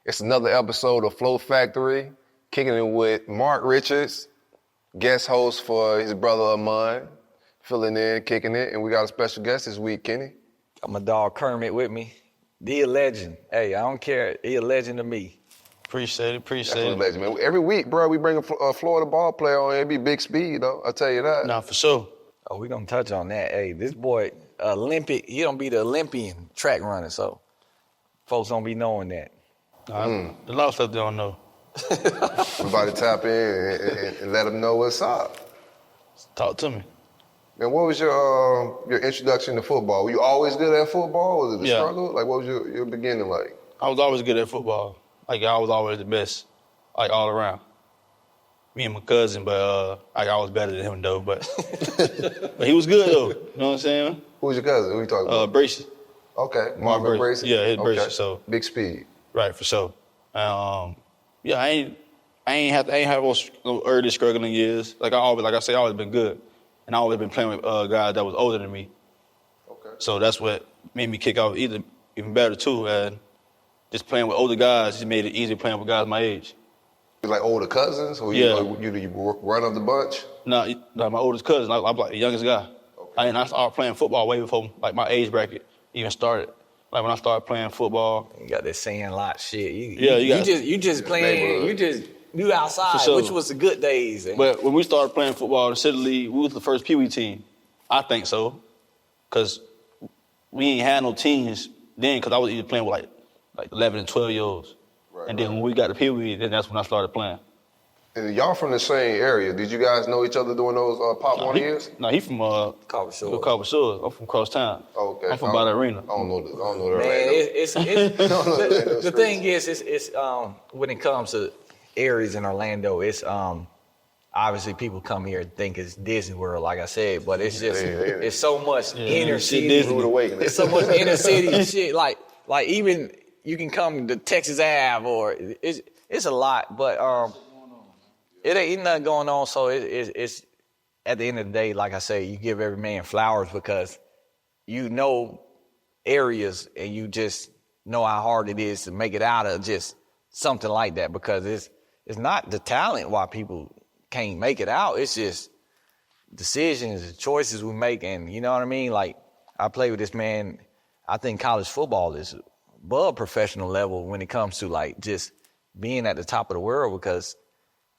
It's another episode of Flo Factory, kicking it with Mark Richards, guest host for his brother of mine, filling in, kicking it, and we got a special guest this week, Kenny. Got my dog Kermit with me. He a legend. Hey, I don't care. He a legend to me. Appreciate it. That's a legend, man. Every week, bro, we bring a Florida ball player on. It be big speed, though. I'll tell you that. Nah, for sure. Oh, we gonna touch on that. Hey, this boy, Olympic, he don't be the Olympian track runner, so folks don't be knowing that. A lot of stuff they don't know. We about to tap in and let them know what's up. Talk to me. Man, what was your introduction to football? Were you always good at football? Was it a Yeah. struggle? Like, what was your beginning like? I was always good at football. Like, I was always the best, like, all around. Me and my cousin, but I was better than him, though. But but he was good, though. You know what I'm saying? Who was your cousin? Who you talking about? Bracy. Okay, Marvin Bracy? Yeah, his Okay. Bracy, so. Big speed. Right, for sure. Yeah, I ain't have those early struggling years. Like, I always been good. And I always been playing with guys that was older than me. Okay. So that's what made me kick off even better, too. And just playing with older guys just made it easier playing with guys my age. You like older cousins? Or Yeah. You run of the bunch? No, my oldest cousin. I'm like the youngest guy. Okay. I started playing football way before like my age bracket even started. Like when I started playing football. You got that saying lot shit. You just playing. You outside, For sure. which was the good days. But when we started playing football in the City League, we was the first Pee Wee team. I think so, cause we ain't had no teams then. Cause I was either playing with like 11 and 12-year-olds. Right, And then when we got to Pee Wee, then that's when I started playing. And y'all from the same area. Did you guys know each other during those Pop One years? No, he from Carver Shores. Carver Shores. I'm from cross town. Okay. I'm from by the arena. I don't know that. Man, the thing is, it's when it comes to areas in Orlando, it's obviously people come here and think it's Disney World, like I said, but it's just it's so much inner city. It's so much inner city shit. Like even you can come to Texas Ave, or it's a lot, but it ain't nothing going on. So it's at the end of the day, like I say, you give every man flowers because you know areas and you just know how hard it is to make it out of just something like that, because it's not the talent why people can't make it out. It's just decisions, the choices we make, and you know what I mean? Like, I play with this man. I think college football is above professional level when it comes to like just being at the top of the world, because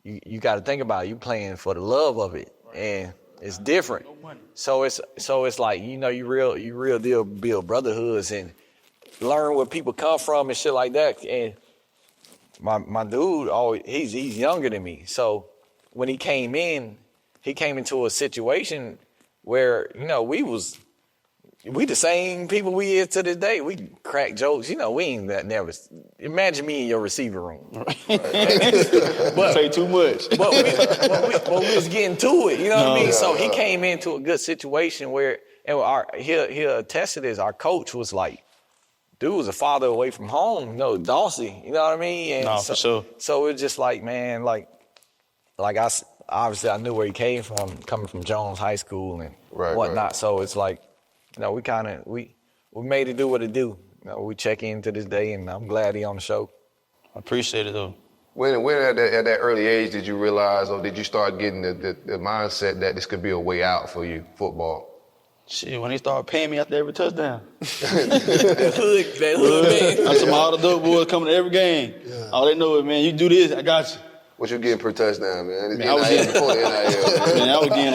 you got to think about it. You playing for the love of it, and it's different. So it's like, you know, you real deal build brotherhoods and learn where people come from and shit like that. And my dude, he's younger than me. So when he came into a situation where, you know, we the same people we is to this day. We crack jokes. You know, we ain't that never. Imagine me in your receiver room. But say too much. But we was getting to it. You know what I mean? So he came into a good situation where, and he'll attest to this. Our coach was like, dude was a father away from home. You know, Dawsey. You know what I mean? And for sure. So it's just like, man, like obviously I knew where he came from, coming from Jones High School and whatnot. Right. So it's like, you know, we made it do what it do. You know, we check in to this day, and I'm glad he on the show. I appreciate it, though. When at that early age did you realize, or did you start getting the mindset that this could be a way out for you, football? Shit, when they started paying me after every touchdown. that hood, man. I saw all the dope boys coming to every game. Yeah. All they know is, man, you do this, I got you. What you getting per touchdown, man? I was getting before the NIL. Man, I was getting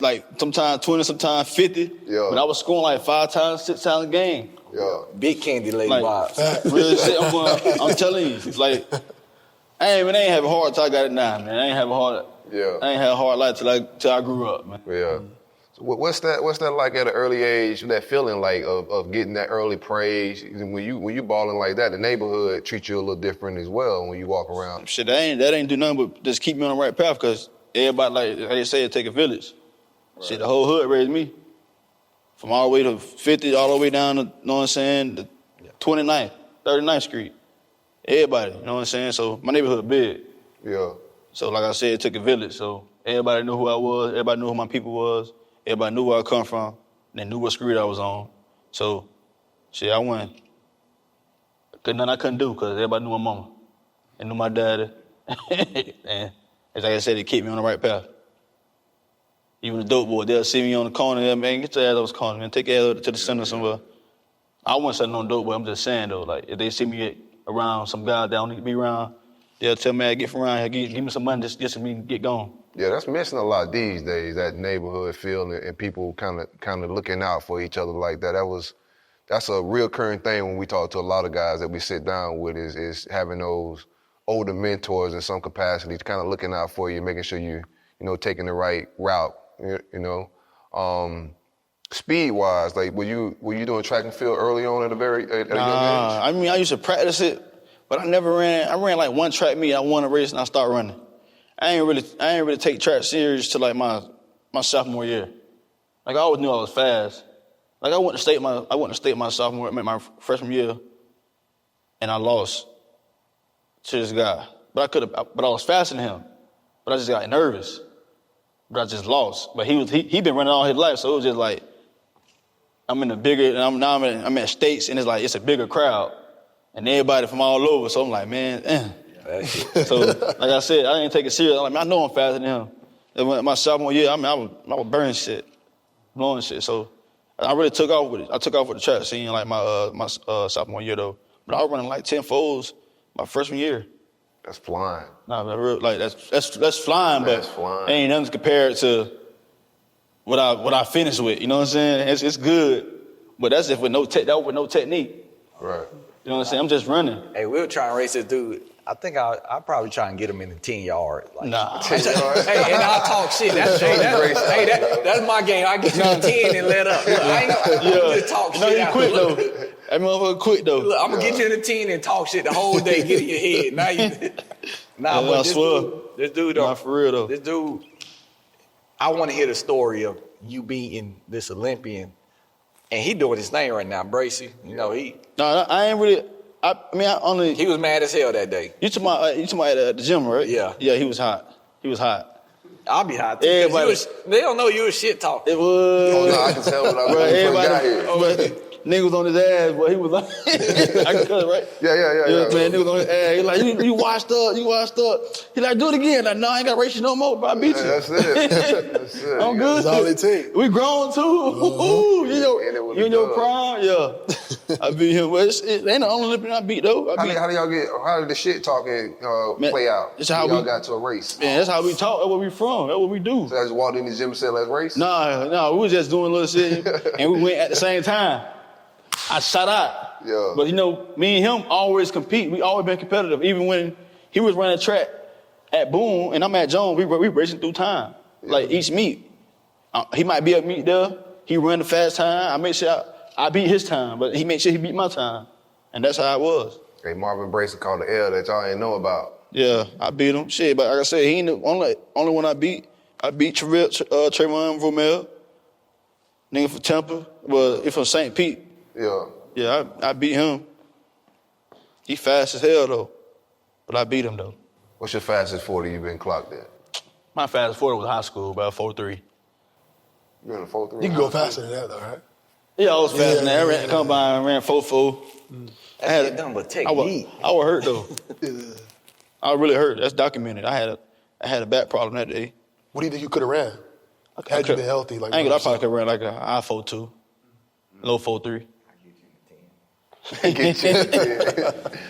like sometimes 20, sometimes 50. Yeah. But I was scoring like 5 times, 6 times a game. Yeah. Big candy lady vibes. Real shit. I'm telling you, it's like I ain't have a hard till I got it now, man. I ain't have a hard life till I grew up, man. Yeah. So what's that like at an early age? That feeling like of getting that early praise. When you balling like that, the neighborhood treats you a little different as well when you walk around. Shit, that ain't do nothing but just keep me on the right path, because everybody, like they say, it take a village. Right. Shit, the whole hood raised me. From all the way to 50, all the way down to, you know what I'm saying, the 29th, 39th Street. Everybody, you know what I'm saying? So my neighborhood big. Yeah. So like I said, it took a village. So everybody knew who I was. Everybody knew who my people was. Everybody knew where I come from. They knew what street I was on. So, shit, I went Cause nothing I couldn't do because everybody knew my mama and knew my daddy. And as like I said, it kept me on the right path. Even the dope boy, they'll see me on the corner, there, man, get your ass off the corner, man, take your ass to the center somewhere. I wasn't saying no dope boy, I'm just saying though, like if they see me around some guys that don't need to be around, they'll tell me, get from around here, give me some money just so we can get going. Yeah, that's missing a lot these days, that neighborhood feel and people kind of looking out for each other like that. That's a reoccurring thing when we talk to a lot of guys that we sit down with is having those older mentors in some capacity, kind of looking out for you, making sure you taking the right route, Speed-wise, like were you doing track and field early on at a young age? I mean, I used to practice it, but I never ran. I ran like one track meet, I won a race, and I started running. I ain't really take track serious till like my sophomore year. Like I always knew I was fast. Like I went to state my sophomore, my freshman year, and I lost to this guy. But I was faster than him. But I just got nervous. But I just lost. But he been running all his life, so it was just like I'm in a bigger, and I'm at states, and it's a bigger crowd, and everybody from all over. So I'm like, man. So like I said, I didn't take it serious. I know I'm faster than him. And my sophomore year, I was burning shit, blowing shit. So I really took off with it. I took off with the track scene like my sophomore year though. But I was running like 10 folds my freshman year. That's flying. Nah, like that's flying, but that's flying. Ain't nothing compared to what I finished with. You know what I'm saying? It's good, but that's with no technique. Right. You know what I'm saying? I'm just running. Hey, we were trying to race this dude. I think I'll probably try and get him in the 10-yard. Like, nah. 10 yards. Hey, and I'll talk shit. That's my game. I get you to 10 and let up. Look, I ain't gonna just talk shit. He quick though. That motherfucker quick though. Look, I'm gonna get you in the 10 and talk shit the whole day. Get in your head. Now but this dude, nah, for real though. This dude, I want to hear the story of you beating this Olympian, and he doing his thing right now, Bracy. No, I ain't really. He was mad as hell that day. You talking about at the gym, right? Yeah. Yeah, he was hot. I'll be hot too. They don't know you was shit talking. It was. Oh, no, I can tell when I got here. Nigga was on his ass, but he was like, I can cut it, right? Yeah. Man, nigga was on his ass. He like, you washed up. He like, do it again. Like, no, I ain't got to race you no more, but I beat you. That's it. I'm good. That's all it takes. We grown too. You in your prime? Yeah. I beat him. But it ain't the only Olympian I beat, though. How did the shit talking play out? It's how y'all got to a race. Man, that's how we talk. That's where we from. That's what we do. So I just walked in the gym and said, let's race? No, we was just doing a little shit, and we went at the same time. I shot out. Yeah. But, me and him always compete. We always been competitive. Even when he was running track at Boone and I'm at Jones, we racing through time. Yeah. Like each meet. He might be a meet there. He run the fast time. I make sure I beat his time, but he made sure he beat my time. And that's how it was. Hey, Marvin Bracy called the L that y'all ain't know about. Yeah, I beat him. Shit, but like I said, he ain't the only one I beat. I beat Trayvon Romel. Nigga from Temple. Well, he from St. Pete. Yeah. Yeah, I beat him. He fast as hell, though. But I beat him, though. What's your fastest 40 you been clocked at? My fastest 40 was high school, about 4.3. You in a 4.3? You can go faster than that, though, right? Yeah, I was fast than that. I ran the combine, ran 4.4. I had done with technique. I was hurt, though. I was really hurt. That's documented. I had a back problem that day. What do you think you could have ran? Had you been healthy? Like I probably could have ran like an I-4.2, low 4.3.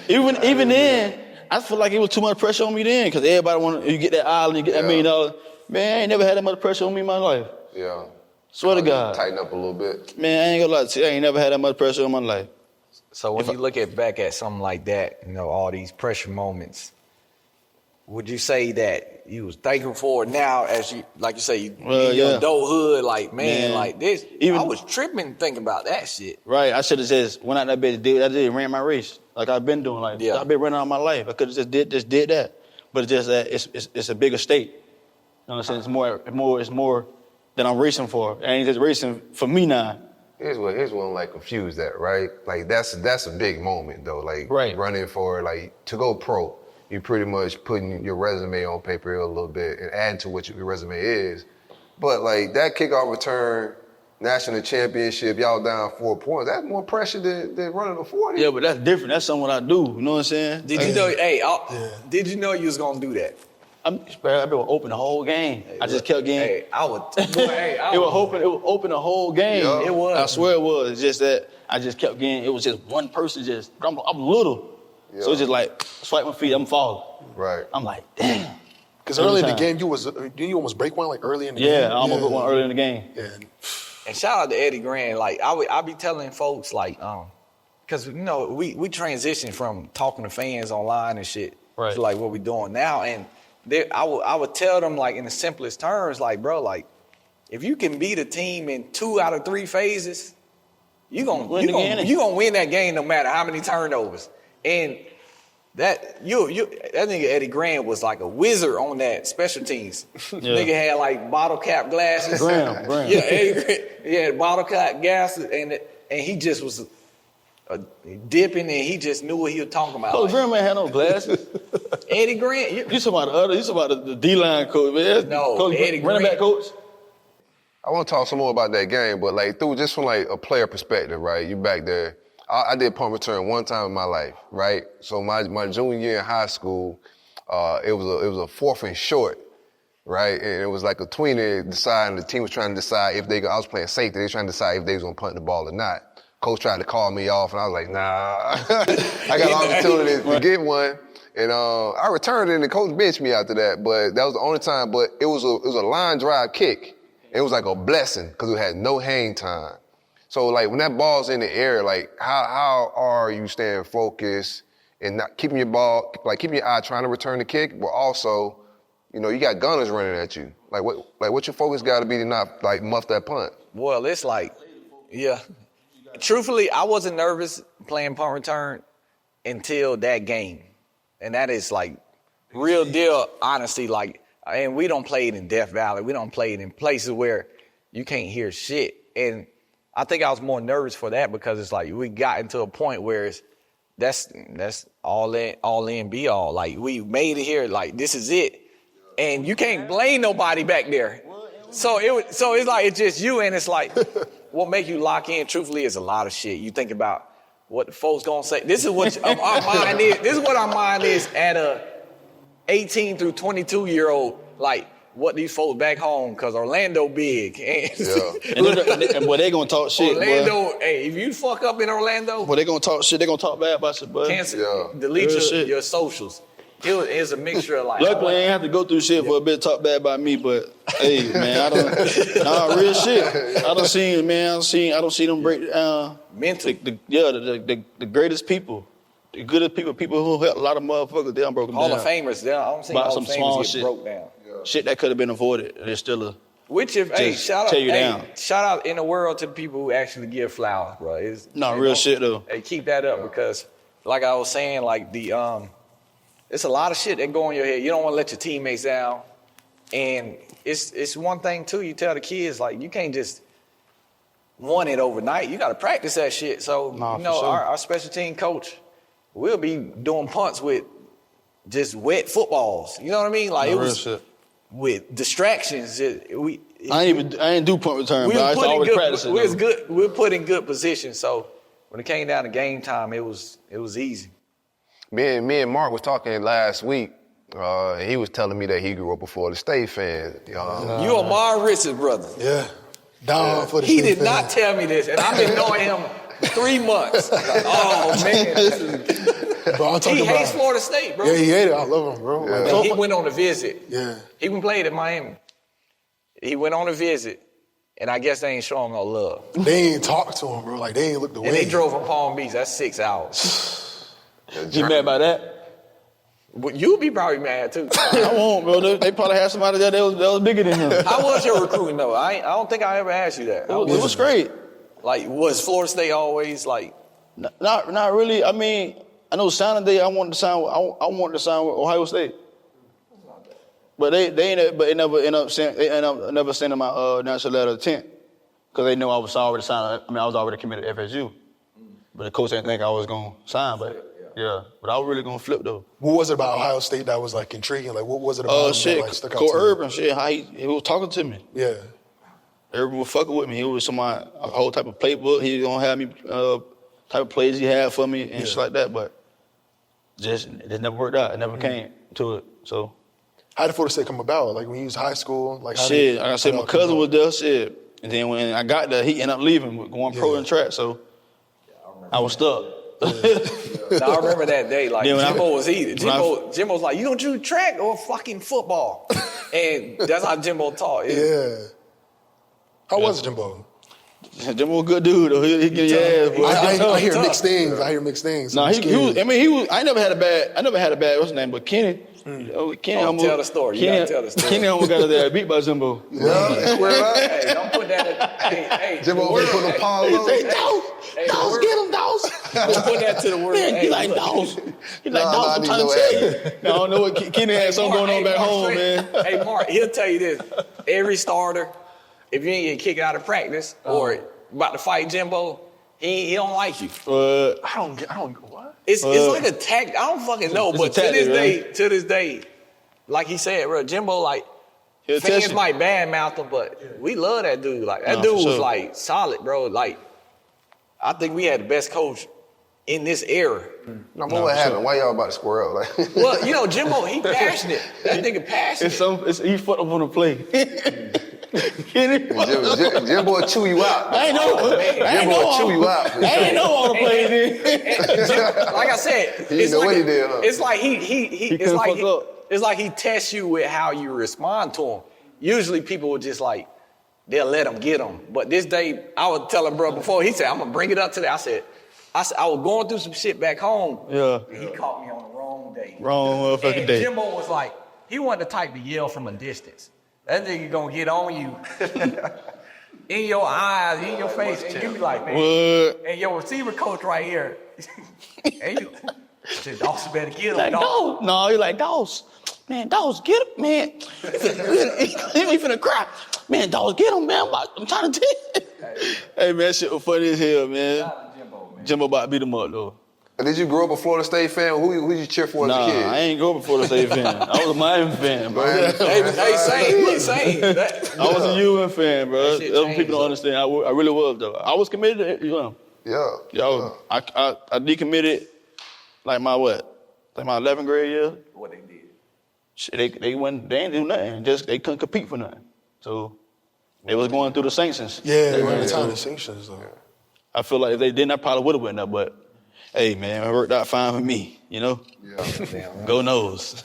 Even then, I feel like it was too much pressure on me then, because everybody you get that island, you get that $1 million. Man, I ain't never had that much pressure on me in my life. Yeah. Swear to God. Tighten up a little bit. Man, I ain't gonna lie to you, I ain't never had that much pressure in my life. So when you look back at something like that, all these pressure moments, would you say that you was thankful for it now as you, like you say, you in adulthood, like, man, like this, I was tripping thinking about that shit. Right, I should have just went out that bitch, and ran my race, like I've been doing. Like, I've been running all my life. I could have just did that. But it's just that it's a bigger state. You know what I'm saying? It's more than I'm racing for. I ain't just racing for me now. Here's what like confused that, right? Like that's a big moment though. Like running for to go pro. You're pretty much putting your resume on paper a little bit and adding to what your resume is. But like that kickoff return national championship, y'all down 4 points. That's more pressure than running a 40. Yeah, but that's different. That's something what I do. You know what I'm saying? Did you know? Did you know you was gonna do that? I've been open the whole game. I just kept getting. Hey, I would. It was open the whole game. Yeah. It was. I swear it was. It's just that I just kept getting. It was just one person. I'm little, so it's just like swipe my feet. I'm falling. Right. I'm like, damn. Because early in the game, didn't you almost break one like early in the game? Yeah, I almost broke one early in the game. Yeah. And shout out to Eddie Grant. Like I be telling folks like, because we transitioned from talking to fans online and shit to like what we doing now. And I would tell them like in the simplest terms, like, bro, like if you can beat a team in 2 out of 3 phases, you gonna win that game no matter how many turnovers. And that nigga Eddie Graham was like a wizard on that special teams. Nigga had like bottle cap glasses. Graham. Yeah, Eddie Graham. He had bottle cap glasses, and he just was dipping, and he just knew what he was talking about. Coach Graham ain't had no glasses. Eddie Grant. You talking about the D-line coach, man? No, coach, Eddie running back Grant. coach. I want to talk some more about that game, but like just from like a player perspective, right? You back there. I did punt return one time in my life, right? So my junior year in high school, it was a 4th and short, right? And it was like a tweener deciding, the team was trying to decide if I was playing safety, they were trying to decide if they was gonna punt the ball or not. Coach tried to call me off, and I was like, nah. I got an opportunity to get one, and I returned it, and the coach benched me after that. But that was the only time. But it was a line drive kick. It was like a blessing because it had no hang time. So, like, when that ball's in the air, like, how are you staying focused and not keeping your ball, like, keeping your eye trying to return the kick, but also, you got gunners running at you. What your focus got to be to not, like, muff that punt? Well, it's like, yeah. Truthfully, I wasn't nervous playing punt return until that game. And that is, like, real deal honesty. Like, and we don't play it in Death Valley. We don't play it in places where you can't hear shit. And I think I was more nervous for that because it's like we got into a point where that's all in be all. Like we made it here, like this is it, and you can't blame nobody back there. So it's like it's just you, and it's like what make you lock in. Truthfully, is a lot of shit. You think about what the folks gonna say. This is what our mind is. This is what our mind is at a 18 through 22 year old. Like. What these folks back home, because Orlando big. And boy, they gonna talk shit, Orlando, boy. Hey, if you fuck up in Orlando. Boy, they gonna talk shit. They gonna talk bad about you, boy. Delete your socials. It's a mixture of like. Luckily, I ain't have to go through shit for a bit to talk bad about me, but hey, man, real shit. I don't see them break down. Mental. The greatest people. The goodest people who help a lot of motherfuckers, they done broke them Hall down. of Famers, I don't see Hall of Famers get broke down. Shit that could have been avoided. There's still a. Shout out in the world to the people who actually give flowers, bro. Real shit though. Hey, keep that up because, like I was saying, like it's a lot of shit that go in your head. You don't want to let your teammates down, and it's one thing too. You tell the kids like you can't just want it overnight. You got to practice that shit. So sure. our special team coach will be doing punts with just wet footballs. You know what I mean? Like it was. Shit. With distractions, I ain't do punt return, but I always practice it. We're put in good position. So when it came down to game time, it was easy. Me and Mark was talking last week. He was telling me that he grew up a Florida State fan. You a Mar Richards brother? Yeah, down for the. He did not tell me this, and I've been knowing him 3 months. Oh man. Bro, he hates Florida State, bro. Yeah, he hated it. I love him, bro. Yeah. And he went on a visit. Yeah. He played at Miami. He went on a visit, and I guess they ain't show him no love. They ain't talk to him, bro. Like, they ain't looked away. And they drove from Palm Beach. That's 6 hours. You mad about that? But you'll be probably mad, too. I won't, bro. They probably had somebody there that was bigger than him. How was your recruiting, though? I don't think I ever asked you that. It was great. Like, was Florida State always, like... Not really. I mean... I know signing day I wanted to sign with Ohio State. But they never sending my national letter of intent because they know I was already signed. I was already committed to FSU. But the coach didn't think I was gonna sign. But I was really gonna flip though. What was it about Ohio State that was like intriguing? Like what was it about him that like stuck out to you? Urban shit. How he was talking to me. Yeah. everyone was fucking with me. He was a whole type of playbook. He was gonna have me type of plays he had for me and shit like that. But it never worked out. It never came to it. So how did Florida State come about? Like when you was high school, like like I said, my cousin was there. Shit, and then when I got there, he ended up leaving, going pro in track. So I was stuck. Now, I remember that day, like, Jimbo was heated. Jimbo was like, you don't do track or fucking football. And that's how Jimbo taught. Yeah. How was Jimbo? Jimbo was a good dude, though. He get your ass, boy. I hear mixed things. I hear mixed things. No, he was, I never had a bad, what's his name, but Kenny. Kenny almost, tell the story. You gotta tell the story. Kenny almost got his ass beat by Jimbo. Yeah, swear up. Hey, don't put that in, hey, Jimbo over put a pile on. Dawes, get him, Dawes. Don't put that to the word. Man, he like Dawes. He like Dawes, I'm trying to tell you. I don't know what Kenny had something going on back home, man. Hey, Mark, he'll tell you this. Every starter, if you ain't getting kicked out of practice or about to fight Jimbo, he don't like you. I don't what? It's like a tactic. I don't fucking know, but to this day, like he said, bro, Jimbo, like, fans might badmouth him, but we love that dude. Like, that dude was, like, solid, bro. Like, I think we had the best coach in this era. What happened? Why y'all about to square up? Like, well, you know, Jimbo, he passionate. That nigga passionate. He fucked up on the play. Jimbo will chew you out. I ain't know. Jimbo will chew you out. I ain't know all the plays then. Like I said, it's like it's like he tests you with how you respond to him. Usually people would just like, they'll let him get him. But this day, I was telling bro before, he said, I'm gonna bring it up today. I said, I was going through some shit back home. Yeah. And he caught me on the wrong day. Wrong motherfucking day. Jimbo was like, he wasn't the type to yell from a distance. That nigga gonna get on you. In your eyes, in your face, and you be like, man. What? And your receiver coach right here. And you said, Dawson better get him. Like, Dawes. No, he like, Dawes. Man, Dawes, get him, man. He finna cry. Man, Dawes, get him, man. I'm trying to tell you. Hey, man, shit was funny as hell, man. Jimbo about to beat him up, though. Did you grow up a Florida State fan? Who did you cheer for as a kid? Nah, I ain't grow up a Florida State fan. I was a Miami fan, bro. Same. I was a UN fan, bro. Other people don't understand. I really was, though. I was committed to UM. Yeah. I decommitted like my 11th grade year. What they did? Shit, they didn't do nothing. Just they couldn't compete for nothing. So they was going through the sanctions. Yeah, they were in the time of the sanctions, though. I feel like if they didn't, I probably would have went up, but hey, man, it worked out fine for me, you know? Yeah. Go Nose.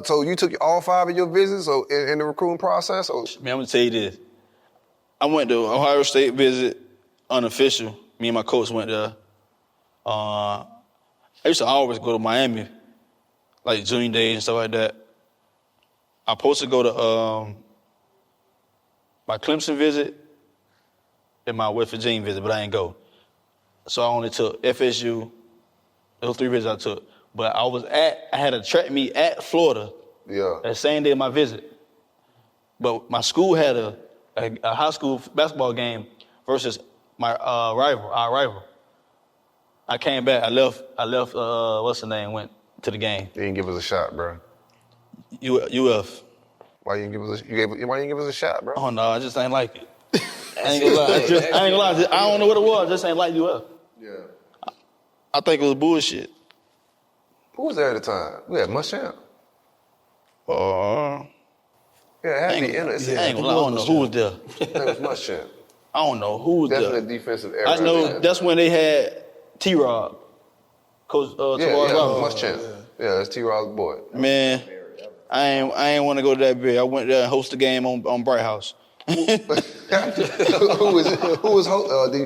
So you took all 5 of your visits in the recruiting process? Or? Man, I'm going to tell you this. I went to Ohio State visit, unofficial. Me and my coach went there. I used to always go to Miami, like junior days and stuff like that. I supposed to go to my Clemson visit and my West Virginia visit, but I didn't go. So I only took FSU. Those 3 visits I took. But I had a track meet at Florida. Yeah. That same day of my visit. But my school had a high school basketball game versus our rival. I came back. I left. What's the name? Went to the game. They didn't give us a shot, bro. UF. Why you didn't give us a shot, bro? Oh no, I just ain't like it. I ain't gonna lie. I don't know what it was. I just ain't like UF. Yeah. I think it was bullshit. Who was there at the time? We had Muschamp. I ain't gonna lie. I don't know who was there. It was Muschamp. I don't know who was there. Definitely defensive era. I know that's when they had T-Rob. Coach Muschamp. Yeah, that's T-Rob's boy. Man, I ain't want to go to that big. I went there and host the game on Bright House. Who was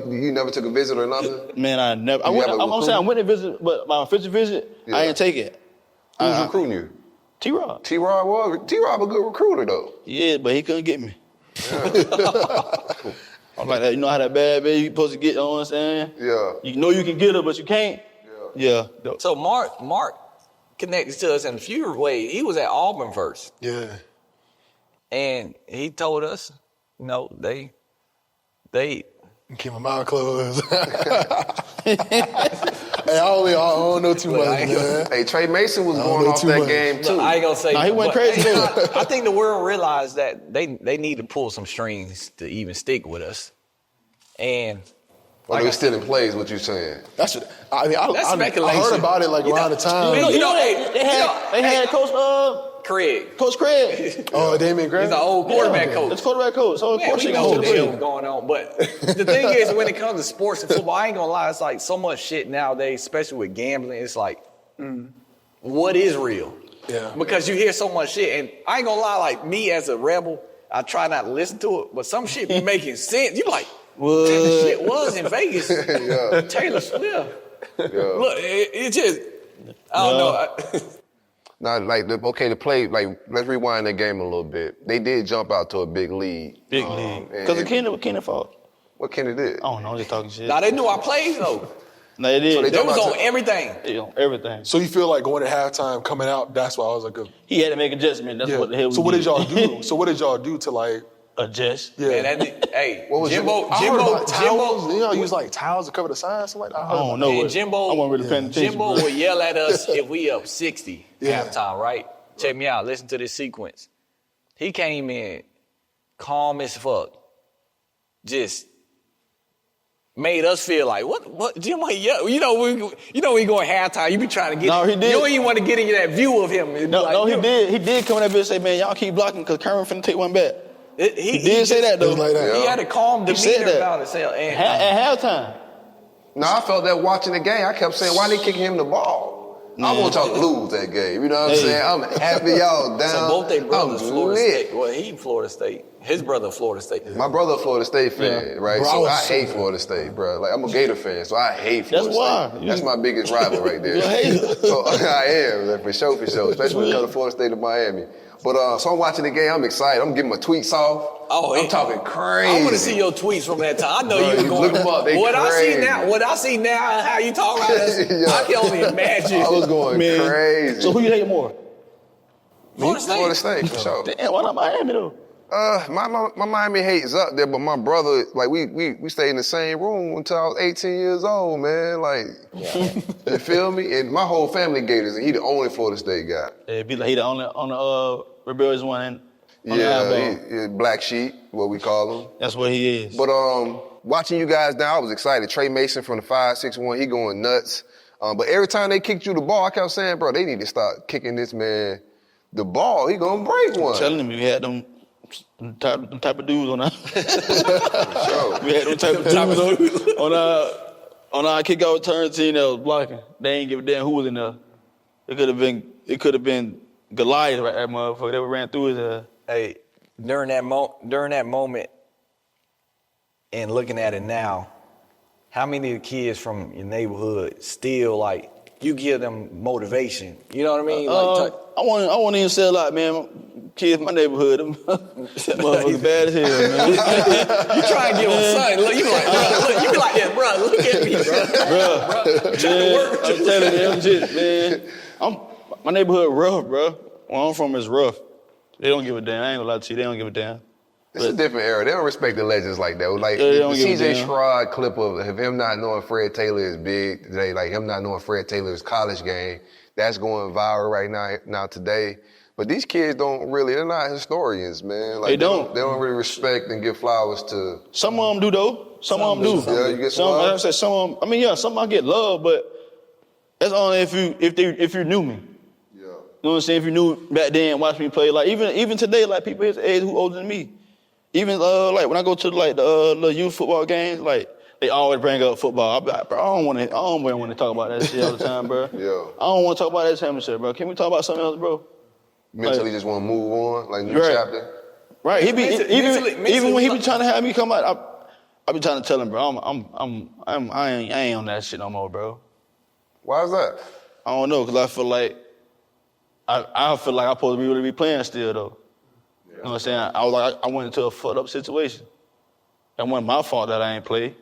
you never took a visit or nothing? Man, I never. I'm saying I went to visit, but my official visit, I didn't take it. Who was recruiting you? T-Rob. T-Rob a good recruiter though. Yeah, but he couldn't get me. I'm like that. You know how that bad baby you supposed to get? You know what I'm saying? Yeah. You know you can get her, but you can't. Yeah. So Mark connected to us in a few ways. He was at Auburn first. Yeah. And he told us, you know, they keep my mouth closed. Hey, Hey, I don't know too much, man. Hey, Trey Mason was going off that game too. Look, I ain't gonna say. Nah, he went crazy. I think the world realized that they need to pull some strings to even stick with us. And They still in play is what you're saying. That's what I speculation. I heard about it like around the time. They had Coach Craig. Oh, Damian Graham? He's an old quarterback coach. That's quarterback coach. So of course we he know goes what to the the hell play. going on. But the thing is, when it comes to sports and football, I ain't gonna lie, it's like so much shit nowadays, especially with gambling. It's like, what is real? Yeah. Because you hear so much shit, and I ain't gonna lie, like me as a rebel, I try not to listen to it, but some shit be making sense. You like, what? That shit was in Vegas. Taylor Swift. Look, it just, I don't know. Now, to play, let's rewind that game a little bit. They did jump out to a big lead. Big lead. Because of Kenny fault. What Kenny did? I don't know, I'm just talking shit. Now, they knew our plays, though. No, they did. So They was on everything. They on everything. So you feel like going to halftime, coming out, that's why I was like, he had to make adjustment. That's what the hell we So what did y'all did. do? So what did y'all do to like adjust? Yeah. Man, hey, what was Jimbo, I heard about towels. Jimbo, You know, use like towels to cover the signs, something like that. I don't know. and Jimbo, I wasn't really paying attention. Jimbo bro. would yell at us if we up 60 Yeah. halftime, right? Check me out. Listen to this sequence. He came in calm as fuck. Just made us feel like, what Jimbo, yeah, we going halftime, you be trying to get, No, he did. You don't even want to get into that view of him. He did. He did come in that bitch and say, man, y'all keep blocking because Kermit finna take one back. He did say that, though. It was like that. He had a calm He said demeanor that. about himself. And, At halftime. No, I felt that watching the game. I kept saying, why they kicking him the ball? I want y'all to lose that game. You know what I'm saying? I'm happy y'all down. so both their brothers, I'm Florida lit. State. Well, he Florida State. His brother, Florida State. My brother, a Florida State fan, right? Bro, so I I was hate Florida State, bro. Like, I'm a Gator fan, so I hate Florida That's why. State. That's my biggest rival right there. You're a hater. So I am, like, for sure, especially when it comes to Florida State and Miami. But so I'm watching the game. I'm excited. I'm getting my tweets off. I'm talking crazy. I want to see your tweets from that time. I know Bro, you were you going. look them up, they what crazy. I see now, and how you talk about us, I can only imagine. I was going crazy. So who you hate more? Florida State. For sure. Damn, why not Miami, though? My Miami hate is up there, but my brother, like, we stayed in the same room until I was 18 years old, man. Like, you feel me? And my whole family Gators, and he the only Florida State guy. It'd be like he the only on the rebellious one. Yeah, Black Sheep, what we call him. That's what he is. But watching you guys now, I was excited. Trey Mason from the 5-6-1, he going nuts. But every time they kicked you the ball, I kept saying, bro, they need to start kicking this man the ball. He gonna break one. I'm telling him, we had them type of dudes on our Sure. we had them type of dudes on our kickoff return team that was blocking. They ain't give a damn who was in there. It could have been Goliath right that motherfucker that ran through his Hey, during that moment, and looking at it now, how many of the kids from your neighborhood still like you give them motivation? You know what I mean? I want to even say a lot, man. Kids in my neighborhood, them motherfuckers bad as hell, man. You try and give them something. Look, you be like, bro, look, you be like, yeah, bro, look at me, bro. I'm telling you, I'm just, man. My neighborhood rough, bro. Where I'm from is rough. They don't give a damn. I ain't gonna lie to you. They don't give a damn. It's a different era. They don't respect the legends like that. Like Yeah, they the don't give a CJ damn. Stroud clip of him not knowing Fred Taylor is big today, like him not knowing Fred Taylor's college game, that's going viral right now today. But these kids they're not historians, man. Like, They don't. They don't really respect and give flowers to. Some of them do, though. Some of them do. Yeah, you get some Like I love? said, some of them, I mean, yeah, some of them get love, but that's only if you knew me. Yeah. You know what I'm saying? If you knew back then, watch me play. Like even today, like people his age who older than me. Even like when I go to like the youth football games, like they always bring up football. I be like, bro, I don't really want to talk about that shit all the time, bro. Yeah. I don't want to talk about that championship, bro. Can we talk about something else, bro? Mentally just want to move on, like new Right. chapter. Right. He be Mentally, even when he be trying to have me come out, I be trying to tell him, bro, I ain't on that shit no more, bro. Why is that? I don't know, cause I feel like I feel like I'm supposed to be really be playing still though. You know what I'm saying? I went into a fucked up situation. It wasn't my fault that I ain't play. You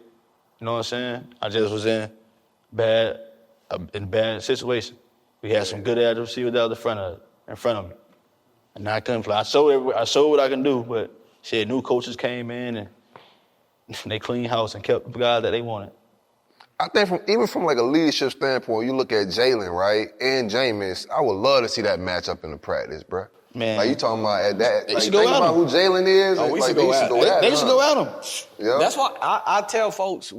know what I'm saying? I just was in bad situation. We had some good ass receivers that was in front of me. And I couldn't play. I showed what I can do, but new coaches came in and they cleaned house and kept the guys that they wanted. I think even from like a leadership standpoint, you look at Jalen, right, and Jameis, I would love to see that matchup in the practice, bro. Man. Like you talking about at that. They like, should go think at about him. who Jalen is. Oh, we like, should go at him. They should go at him. Yeah. That's why I tell folks it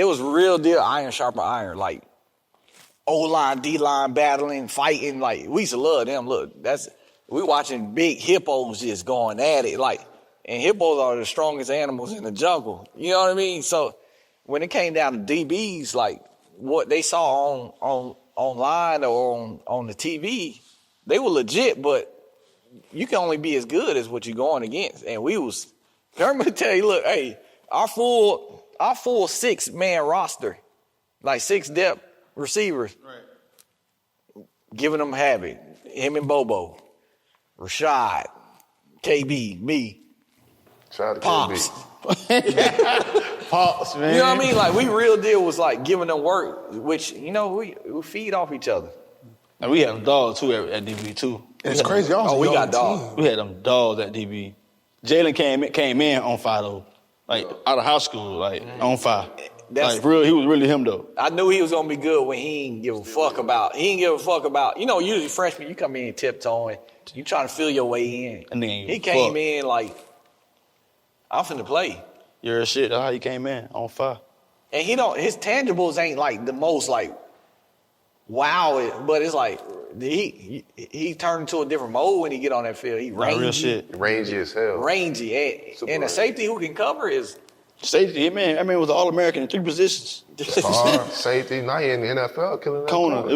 was real deal iron sharper iron. Like O-line, D-line battling, fighting. Like we used to love them. Look, we watching big hippos just going at it. Like, and hippos are the strongest animals in the jungle. You know what I mean? So when it came down to DBs, like what they saw online or on the TV, they were legit, but you can only be as good as what you're going against. And Kermit would tell you, look, hey, our full 6-man roster, like 6 depth receivers, right, giving them havoc. Him and Bobo, Rashad, KB, me, Shout out to Pops. KB. Pops, man. You know what I mean? Like, we real deal was like giving them work, which, we feed off each other. And we had them dogs, too, at DB, too. It's crazy. We got dogs. We had them dogs at DB. Jalen came in on fire, though. Like, out of high school, like, on fire. Like, real, he was really him, though. I knew he was going to be good when he didn't give a fuck about, usually freshmen, you come in tiptoeing, you trying to feel your way in. And then He came in like, I'm finna play. You're shit, that's how he came in, on fire. And his tangibles ain't like the most like, wow, but it's like, he turned into a different mode when he get on that field. He rangy. Real shit. Rangy as hell. Rangy. And a safety who can cover is... Safety, man was an All-American in 3 positions. Safety, now he in the NFL killing that Corner. He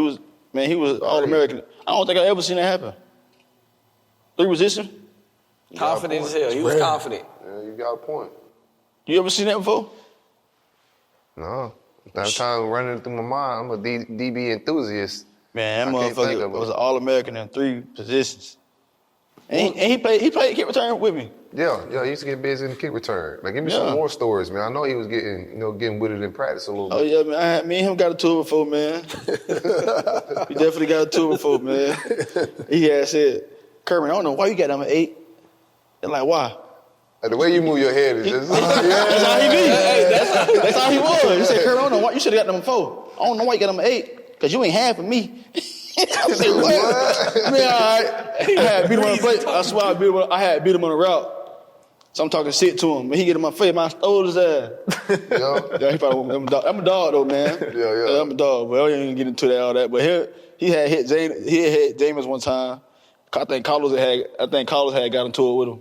was All-American. I don't think I ever seen that happen. 3 positions? Confident as hell. He was confident. Yeah, you got a point. You ever seen that before? No. That time running through my mind, I'm a DB enthusiast. Man, that I can't think motherfucker of it. was an All-American in 3 positions. And he played kick return with me. Yeah, he used to get busy in the kick return. Like, give me some more stories, man. I know he was getting with it in practice a little bit. Oh, yeah, man. Me and him got a tour before, man. We definitely got a tour before, man. He had said, Kermit, I don't know why you got him at 8. And like, why? Like, the way you move your head is just... That's how he be. That's how he was. He said, Kermit, I don't know why you should have got them at 4. I don't know why you got them at 8. Because you ain't half of me. I said, what? I mean, all right. I had beat him on the plate. I swear I had beat him on the route. So I'm talking shit to him. But he get in my face, man, I stole his ass. Yeah, he probably I'm a dog, though, man. Yeah, I'm a dog. But I ain't even get into all that. But he had hit James one time. I think Carlos had got into it with him.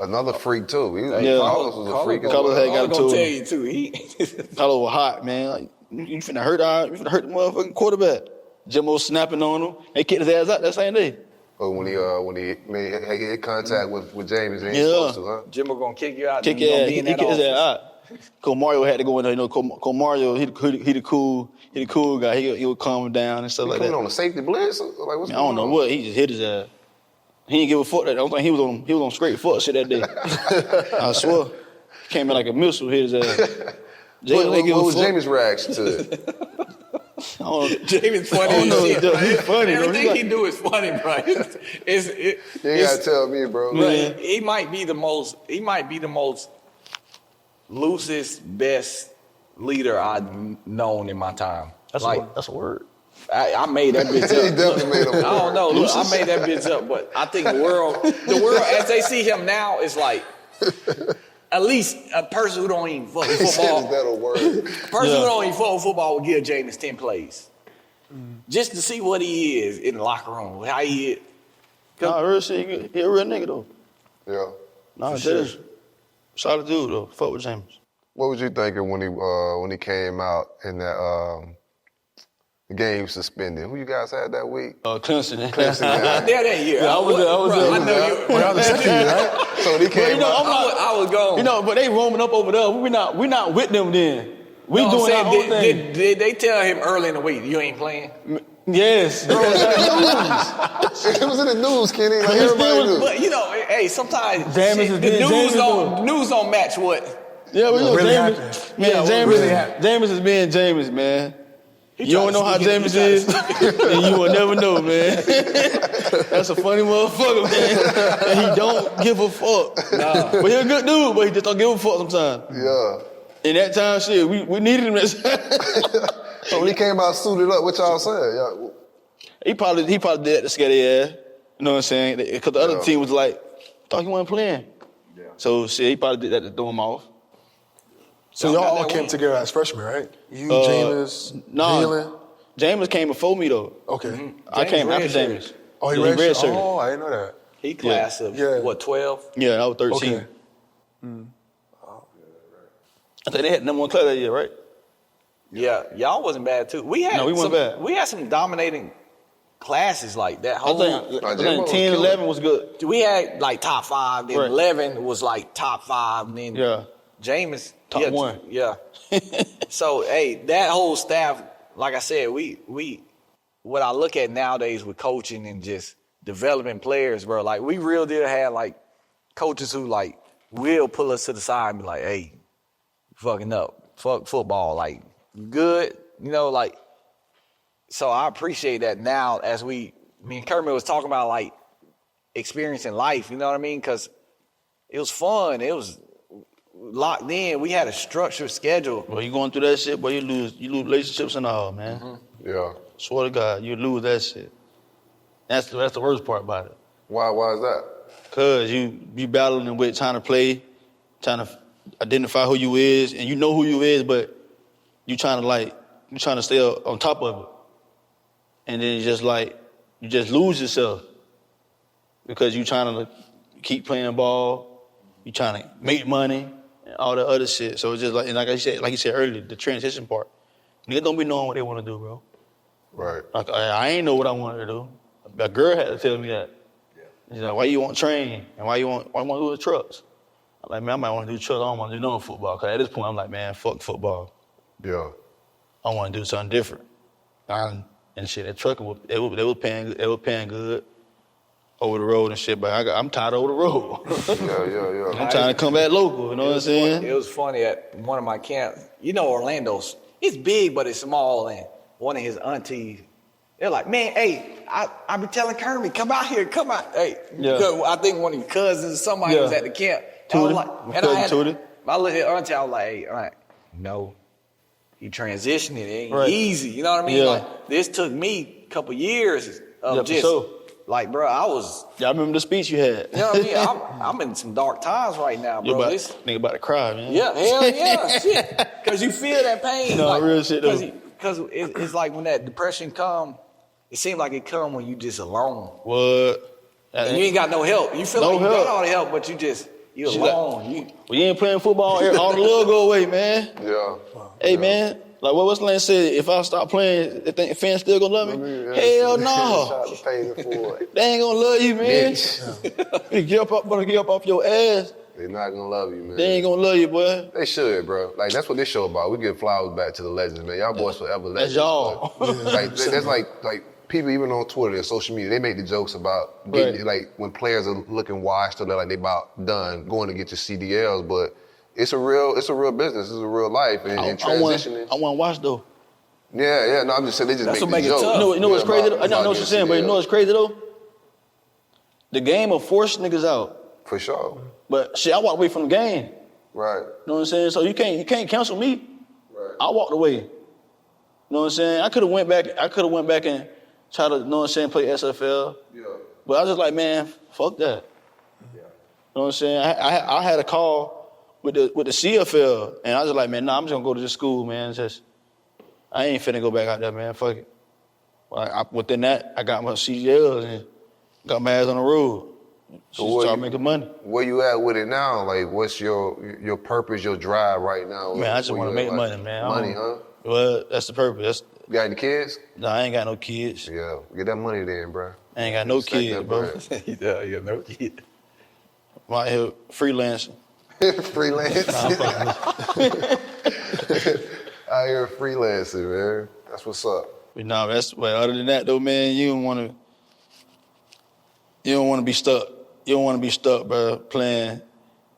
Another freak, too. Carlos was a freak. Carlos had got into it. Tell you, too. Carlos was hot, man. Like, you finna hurt the motherfucking quarterback. Jimbo snapping on him. They kicked his ass out that same day. Oh, when he made contact with James, and he ain't supposed to, huh? Jimbo gonna kick you out. Kick his ass. He kicked his ass out. Cause Mario had to go in there. Cause Mario, he the cool guy. He would calm him down and stuff like that. He on a safety blitz? Like, what's I don't know what. He just hit his ass. He didn't give a fuck that. I don't think he was on straight foot shit that day. I swear. Came in like a missile, hit his ass. What was James' reaction to it? James funny. He's funny. Everything he do is funny, bro. You gotta tell me, bro. Man. He might be the most loosest, best leader I've known in my time. That's a word. I made that bitch up. He definitely made a word. I don't know. Look, I made that bitch up, but I think the world as they see him now is like at least a person who don't even fuck with football. Is that a word? A person who don't even fuck with football would give James 10 plays. Just to see what he is in the locker room, how he is. Nah, real shit, he a real nigga though. Yeah. Nah, James, solid dude though. Fuck with James. What was you thinking when he came out in that the game suspended? Who you guys had that week? Clemson. Not there that year. Yeah, I was there. I know you. Well, the second year, right? So when he came out. I was gone. You know, but they roaming up over there. We not with them then. We doing our own thing. Did they tell him early in the week, you ain't playing? Yes. Bro, It was in the news, Kenny. Like everybody knew. But you know, hey, sometimes James is being James news don't match what. Yeah, but you know, really James, man, James is being James, man. You don't know how James is, and you will never know, man. That's a funny motherfucker, man. And he don't give a fuck. Nah. But he a good dude, but he just don't give a fuck sometimes. Yeah. In that time, shit, we needed him. So when he came out suited up, what y'all saying? Y'all, He probably did that to scare their ass. You know what I'm saying? Because the other team was like, thought he wasn't playing. Yeah. So shit, he probably did that to throw him off. So y'all all came together as freshmen, right? You, James, Jalen. James came before me though. Okay. Mm-hmm. I came after James. Oh, he red shirt. Oh, I didn't know that. He class of what, 12? Yeah, I was 13. Okay. I think they had number one class that year, right? Yeah, y'all wasn't bad too. We weren't bad. We had some dominating classes like that. I think 10, 11 was good. We had like top 5, then 11 was like top 5, and then James top 1. Yeah. So hey, that whole staff, like I said, we what I look at nowadays with coaching and just developing players, bro. Like we real deal had like coaches who like will pull us to the side and be like, hey, fucking up, fuck football, like good, you know, like. So I appreciate that now as me and Kermit was talking about like experiencing life, you know what I mean? Because it was fun. It was locked in. We had a structured schedule. Well, you going through that shit, boy, you lose relationships and all, man. Mm-hmm. Yeah. Swear to God, you lose that shit. That's the worst part about it. Why is that? Cause you battling with trying to play, trying to identify who you is, and you know who you is, but you trying to stay on top of it. And then you just lose yourself because you trying to keep playing ball, you trying to make money and all that other shit. So it's just like you said earlier, the transition part. Niggas don't be knowing what they want to do, bro. Right. Like I ain't know what I wanted to do. A girl had to tell me that. Yeah. She's like, why you want to train and why you want to do the trucks? I'm like, man, I might want to do trucks. I don't want to do no football. Because at this point, I'm like, man, fuck football. Yeah. I want to do something different. And shit, that trucking, they were paying good over the road and shit, but I'm tired of over the road. Yeah. I'm trying to come back local, you know what I'm saying? It was funny at one of my camps. You know Orlando's, it's big, but it's small, and one of his aunties, they're like, man, hey, I be telling Kermit, come out here, come out. Hey, I think one of your cousins or somebody was at the camp. Tootie. My little auntie, I was like, hey, all right, no. He transitioned, it ain't easy. You know what I mean? Yeah. Like, this took me a couple years of just, like, bro, I was... Yeah, I remember the speech you had. You know what I mean? I'm in some dark times right now, bro. Nigga about to cry, man. Yeah, hell yeah, shit. Because you feel that pain. No, like, real shit, though. Because it's like when that depression come, it seems like it come when you just alone. What? And you ain't got no help. You feel like you got all the help, but you're alone. You ain't playing football, all the love go away, man. Yeah. Hey, man, like what's the lane said, if I stop playing, the fans still gonna love me? Hell no. They ain't gonna love you, man. You get up off your ass. They're not gonna love you, man. They ain't gonna love you, boy. They should, bro. Like, that's what this show about. We give flowers back to the legends, man. Y'all boys forever legends. That's y'all. Like, that's like people even on Twitter and social media, they make the jokes about getting, like, when players are looking washed or they're like they about done going to get your CDLs, but it's a real business. It's a real life, and transitioning. I want to watch though. Yeah. No, I'm just saying they just make the jokes. You know what's crazy? I know what you're saying, but you know what's crazy though? The game will force niggas out. For sure. But shit, I walked away from the game. Right. You know what I'm saying? So you can't cancel me. Right. I walked away. You know what I'm saying? I could have went back and tried to, you know what I'm saying, play SFL. Yeah. But I was just like, man, fuck that. Yeah. You know what I'm saying? I had a call with the CFL, and I was like, man, I'm just gonna go to this school, man. I ain't finna go back out there, man. Fuck it. Within that, I got my CDLs and got my ass on the road. So start making money. Where you at with it now? Like, what's your purpose, your drive right now? Man, I just want to make money, man. Money, huh? Well, that's the purpose. You got any kids? No, I ain't got no kids. Yeah, get that money then, bro. I ain't got no kids, bro. Yeah, no kids. I'm out here freelancing. Freelancing. Out here freelancing, man. That's what's up. But no, other than that though, man, you don't want to be stuck. You don't want to be stuck, bro, playing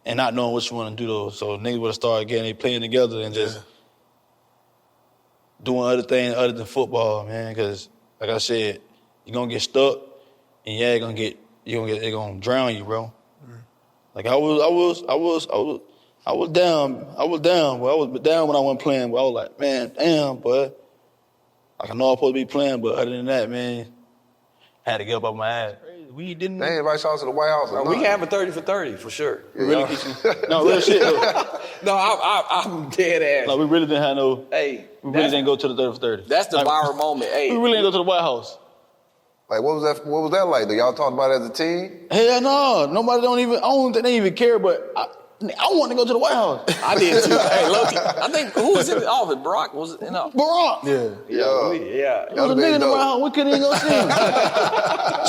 and not knowing what you want to do though. So niggas would have started getting they playing together and just doing other things other than football, man. Because like I said, you're gonna get stuck, and they're gonna drown you, bro. Like I was I was down. Boy. I was down when I wasn't playing. But I was like, man, damn, boy. Like, I know I'm supposed to be playing, but other than that, man, I had to get up off my ass. We didn't. They ain't invite y'all to the White House. We can have a 30 for 30 for sure. No, real shit though. No, I'm dead ass. No, we really didn't have no. Hey, we really didn't go to the 30 for 30. That's the viral moment. Hey, we really didn't go to the White House. Like, what was that? What was that like? Did y'all talk about it as a team? Hell no, nobody I don't think they even care. But I want to go to the White House. I did too. Hey, Loki. I think who was in the office? Barack was in the office. Barack. Yeah. There was a nigga in the White House. We couldn't even go see him.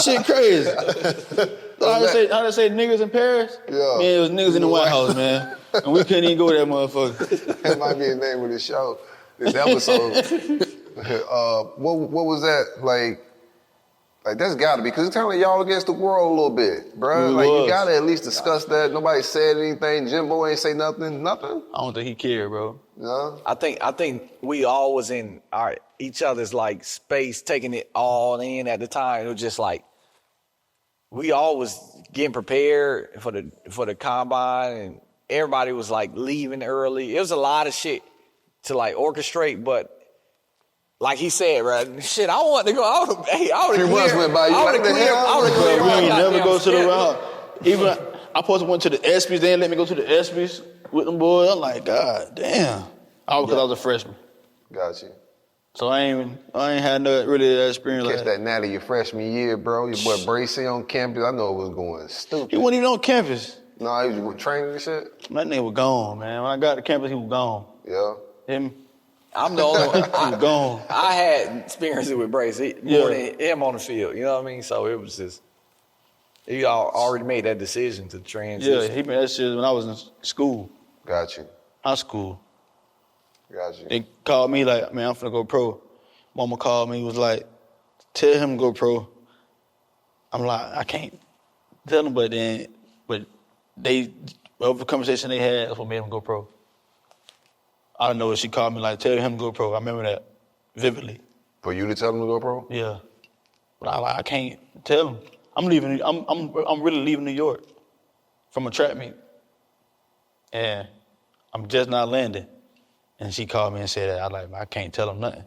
Shit crazy. How they say niggas in Paris? Yeah. Man, it was niggas in the White House, man. And we couldn't even go to that motherfucker. That might be the name of this show, this episode. What was that like? Like, that's got to be, because it's kind of like y'all against the world a little bit, bro. Like, you got to at least discuss that. Nobody said anything. Jimbo ain't say nothing. I don't think he cared, bro. No? I think we all was in each other's, like, space, taking it all in at the time. It was just like, we all was getting prepared for the combine, and everybody was, like, leaving early. It was a lot of shit to, like, orchestrate, but like he said, right? Shit, I want to go. I would have cleared. Went by. I would have cleared. We ain't never go to the round. Even I supposed to went to the ESPYs. They didn't let me go to the ESPYs with them boys. I'm like, God damn. All because I was a freshman. Got you. So I ain't had no really experience like that. Catch that natty your freshman year, bro. Your boy Bracey on campus. I know it was going stupid. He wasn't even on campus. No, he was training and shit. That nigga was gone, man. When I got to campus, he was gone. Yeah. Him. I'm the only one. He was gone. I had experiences with Bracey more than him on the field. You know what I mean? So it was just, he already made that decision to transition. Yeah, he made that decision when I was in school. Got you. High school. Got you. They called me like, man, I'm finna go pro. Mama called me, was like, tell him to go pro. I'm like, I can't tell him, but they, whatever conversation they had, that's what made him go pro. I don't know if she called me like, tell him to go pro. I remember that vividly. For you to tell him to go pro? Yeah. But I can't tell him. I'm leaving. I'm really leaving New York from a track meet, and I'm just not landing. And she called me and said that. I can't tell him nothing.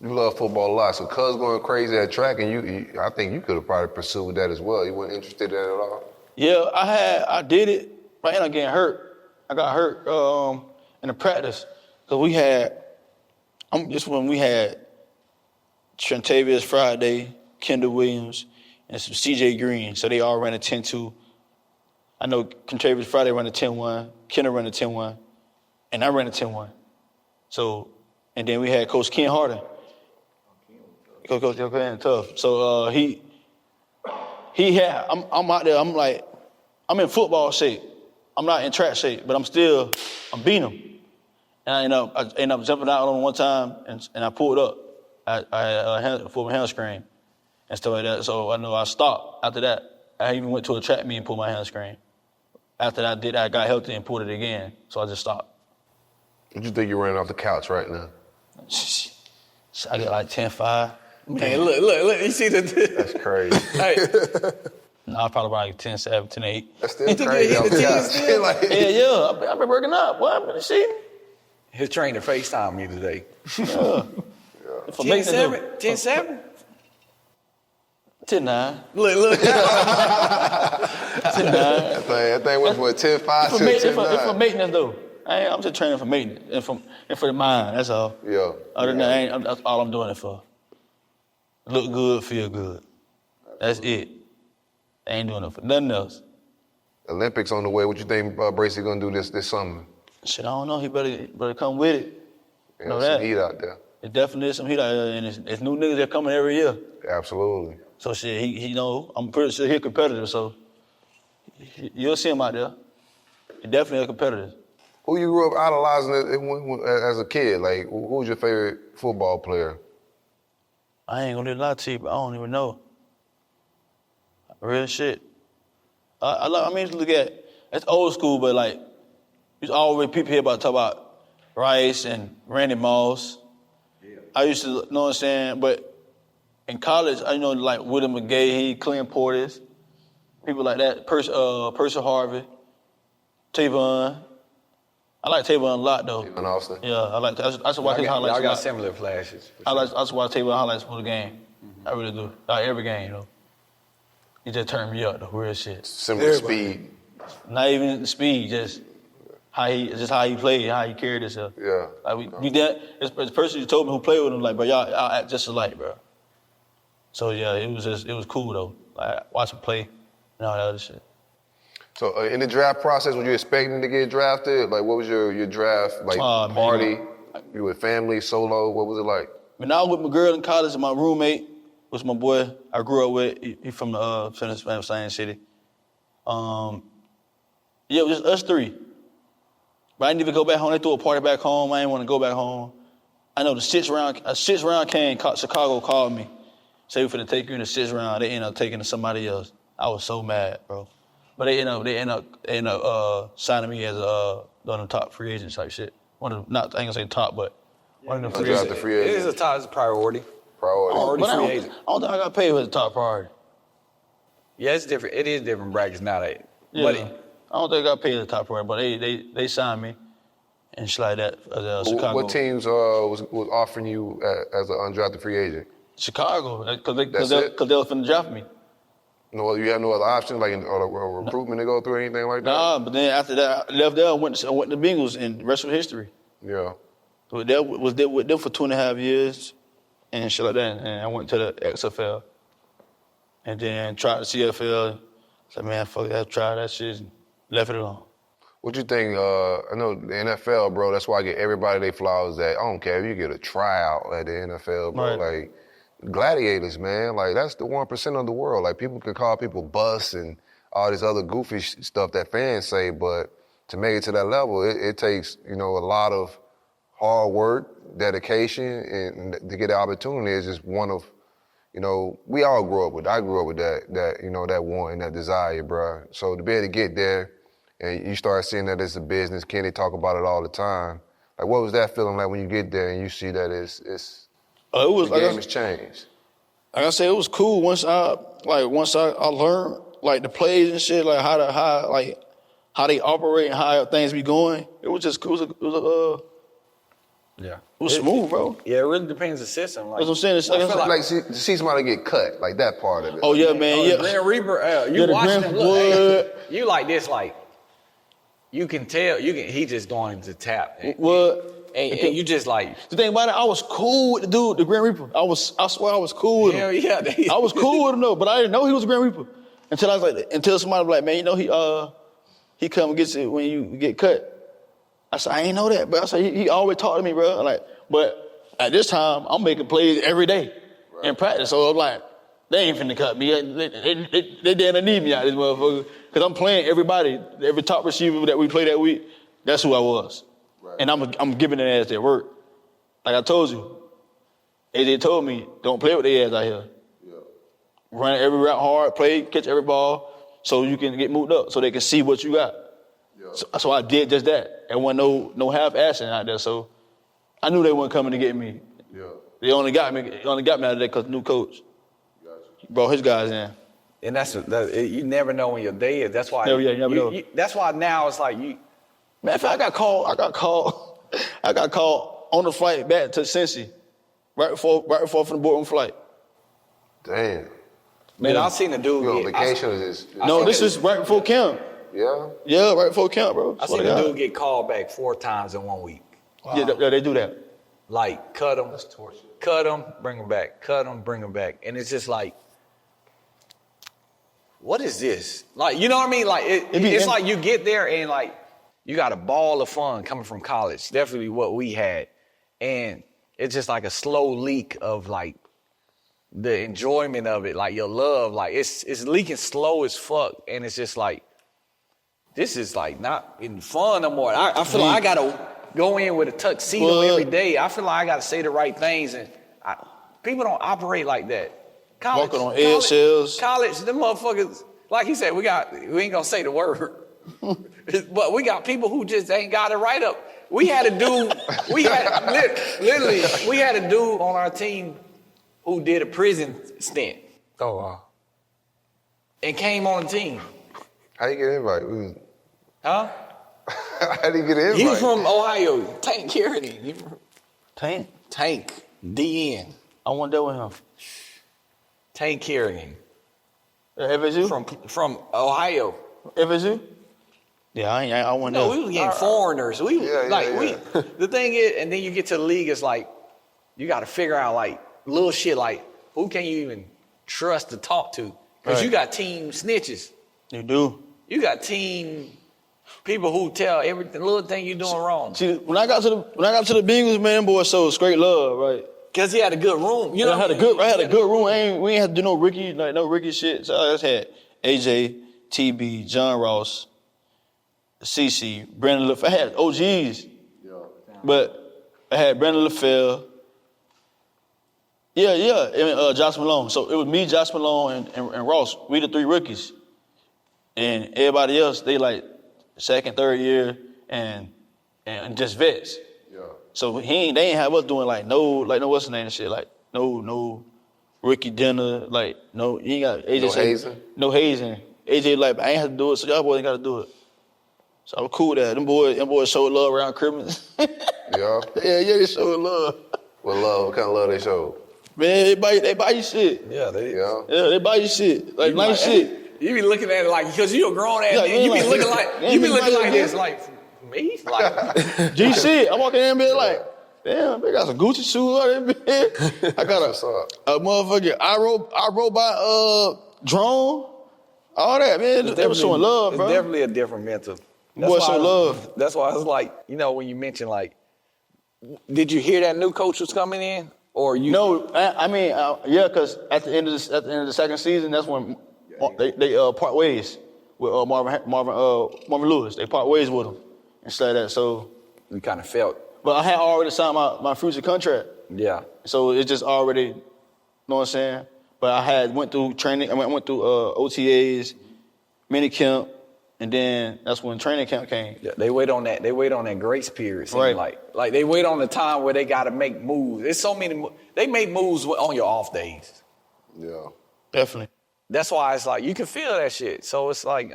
You love football a lot, so cuz going crazy at track, and I think you could have probably pursued that as well. You weren't interested in that at all? Yeah, I did it, but I ended up getting hurt. I got hurt in the practice, because we had Trentavious Friday, Kendall Williams, and some C.J. Green. So they all ran a 10-2. I know Trentavious Friday ran a 10-1, Kendall ran a 10-1, and I ran a 10-1. So, and then we had Coach Ken Harden. Coach Ken tough. So he had, I'm out there, I'm in football shape. I'm not in track shape, but I'm beating him. And I ended up jumping out on him one time, and I pulled up. I had a full hamstring and stuff like that. So I know I stopped after that. I even went to a track meet and pulled my hamstring. After that, I got healthy and pulled it again. So I just stopped. What you think you ran off the couch right now? I get like 10-5. Man, look, you see that? That's crazy. Hey. No, probably like 10-7, 10-8. That's still crazy. Yeah, I've been working out. What happened? See me? His trainer FaceTimed me today. Yeah. 10-7? 10-7? 10-9. Look. 10-9. That thing went from 10-5 to 10-9. It's for maintenance, though. I'm just training for maintenance and for the mind, that's all. Yeah. Other than that, that's all I'm doing it for. Look good, feel good. That's it. I ain't doing it for nothing else. Olympics on the way. What you think Bracey gonna do this summer? Shit, I don't know. He better come with it. Yeah, know that. Some heat out there. It definitely is some heat out there, and it's new niggas that coming every year. Absolutely. So shit, he I'm pretty sure he's a competitor, so you'll see him out there. He's definitely a competitor. Who you grew up idolizing as a kid? Like, who was your favorite football player? I ain't gonna lie to you, but I don't even know. Real shit. I mean, look at, it's old school, but like, there's always people here talk about Rice and Randy Moss. Yeah. I used to, you know what I'm saying? But in college, I know like William McGahee, Clint Portis, people like that, Percy Harvey, Tavon, I like Tavon a lot though. In Austin. Yeah, I like. I just watch his highlights. Y'all got similar flashes. I just watch Tavon highlights for the game. I really do. Like every game, though. He just turned me up, the real shit. Similar speed. Not even the speed, just how he played, how he carried himself. Yeah. Like we did. It's the person who told me who played with him, like, bro, y'all act just alike, bro. So yeah, it was cool though. Like watch him play and all that other shit. So in the draft process, were you expecting to get drafted? Like, what was your draft party? You with family, solo? What was it like? When I was with my girl in college, and my roommate was my boy I grew up with. He from the same city. Yeah, it was just us three. But I didn't even go back home. They threw a party back home. I didn't want to go back home. I know a sixth round came. Chicago called me. Say we're finna take you in the sixth round. They ended up taking to somebody else. I was so mad, bro. But they end up signing me as one of the top free agents type shit. I ain't gonna say top, but one of the free agents. It is a top priority. I don't think I got paid with the top priority. Yeah, it's different. It is different brackets nowadays. Yeah, I don't think I got paid the top priority, but they signed me and shit like that. Chicago. What teams was offering you as an undrafted free agent? Chicago, because they were finna draft me. No, you had no other options, like a recruitment to go through or anything like that? Nah, but then after that, I left there, I went to the Bengals, and the rest was history. Yeah. So I was there with them for 2.5 years and shit like that, and I went to the XFL. And then tried the CFL. Said, man, fuck it, I tried that shit and left it alone. What you think, I know the NFL, bro, that's why I get everybody they flowers at. I don't care if you get a tryout at the NFL, bro. Right. Like, gladiators, man. Like, that's the 1% of the world. Like, people can call people bus and all this other goofy stuff that fans say, but to make it to that level, it takes, a lot of hard work, dedication, and to get the opportunity is just one of, we all grew up with. I grew up with that want and that desire, bro. So to be able to get there, and you start seeing that it's a business. Kenny talk about it all the time. Like, what was that feeling like when you get there and you see that the game has changed? Like I said, it was cool once I learned like the plays and shit, like how they operate and how things be going. It was just cool. Yeah. It was smooth, bro. Yeah, it really depends on the system. Like, that's what I'm saying. Like to see somebody get cut, like that part of it. Oh yeah, man. Yeah. Glenn Reaper, you watching him look. Hey, you like this, like you can tell. He just going to tap. What? And you just like the thing about it. I was cool with the dude, the Grim Reaper. I swear I was cool with him. Yeah. I was cool with him though, but I didn't know he was a Grim Reaper until somebody was like, man, he come and gets it when you get cut. I said, I ain't know that, but I said, he always talked to me, bro. But at this time, I'm making plays every day in practice. So I'm like, they ain't finna cut me. They didn't need me out of this motherfucker. Because I'm playing everybody, every top receiver that we play that week, that's who I was. Right. And I'm giving their ass their work. Like I told you, AJ told me, don't play with their ass out here. Yeah. Run every route hard, catch every ball, so you can get moved up, so they can see what you got. So I did just that. There wasn't no half-assing out there, so I knew they weren't coming to get me. Yeah. They only got me out of there because new coach brought his guys in. And that's you never know when your day is. That's why. You never know. That's why now it's like you. Man, I got called on the flight back to Cincy, right before from the boardroom flight. Damn. Man, I seen the dude. You on vacation or this? No, this is right before camp. Yeah? Yeah, right before camp, bro. I seen the dude get called back 4 times in 1 week. Wow. Yeah, they do that. Like, cut him. That's torture. Cut him, bring him back. Cut him, bring him back. And it's just like, what is this? Like, you know what I mean? Like, it's like you get there and, like, you got a ball of fun coming from college. Definitely what we had. And it's just like a slow leak of, like, the enjoyment of it. Like, your love. Like, it's leaking slow as fuck. And it's just like, this is like not in fun no more. I feel like I gotta go in with a tuxedo every day. I feel like I gotta say the right things, and people don't operate like that. Walking on eggshells. College, them motherfuckers, like he said, we ain't gonna say the word, but we got people who just ain't got it right up. We had a dude on our team who did a prison stint. Oh wow. And came on the team. How you get invited? Huh? How did he get in? He was from Ohio. Tank Kerrigan. Tank? DN. I went there with him. Tank Kerrigan. FSU? From Ohio. FSU? Yeah, I went there. No, we was getting foreigners. The thing is, and then you get to the league, it's like, you got to figure out, like, little shit like, who can you even trust to talk to? Because you got team snitches. You do. You got team people who tell every little thing you're doing wrong. See, when I got to the Bengals, man, boy, showed straight love, right? Because he had a good room. You know, I had a good room. We ain't had to do no Ricky shit. So I just had AJ, TB, John Ross, CC, Brandon LaFell. I had OGs. But I had Brandon LaFell. And Josh Malone. So it was me, Josh Malone, and Ross. We the 3 rookies. And everybody else, they like second, third year, and just vets. Yeah. So they ain't have us doing no what's the name and shit, like no rookie dinner, like no, you ain't got AJ. No hazing. No hazing. AJ like, I ain't have to do it, so y'all boys ain't got to do it. So I was cool with that. Them boys showed love around Christmas. Yeah. Yeah, they showed love. What kind of love they showed? Man, they buy you shit. Yeah, they buy you shit. Like nice shit. You be looking at it like, because you're a grown ass man, you be looking like this, like, me? Like, GC, I'm walking in and be like, damn, they got some Gucci shoes on there, man. I got a motherfucking iRobot drone, all that, man. They were showing love, bro. It's definitely a different mental. Boy, show love. That's why I was like, when you mentioned, like, did you hear that new coach was coming in? Or you? No, I mean, because at the end of the second season, that's when they part ways with Marvin Lewis. They part ways with him instead of that. So you kind of felt. But I had already signed my future contract. Yeah. So it's just already, you know what I'm saying? But I had went through training. I went through OTAs, mini camp, and then that's when training camp came. Yeah, they wait on that. They wait on that grace period. Right. Like they wait on the time where they got to make moves. There's so many. They make moves on your off days. Yeah. Definitely. That's why it's like you can feel that shit. So it's like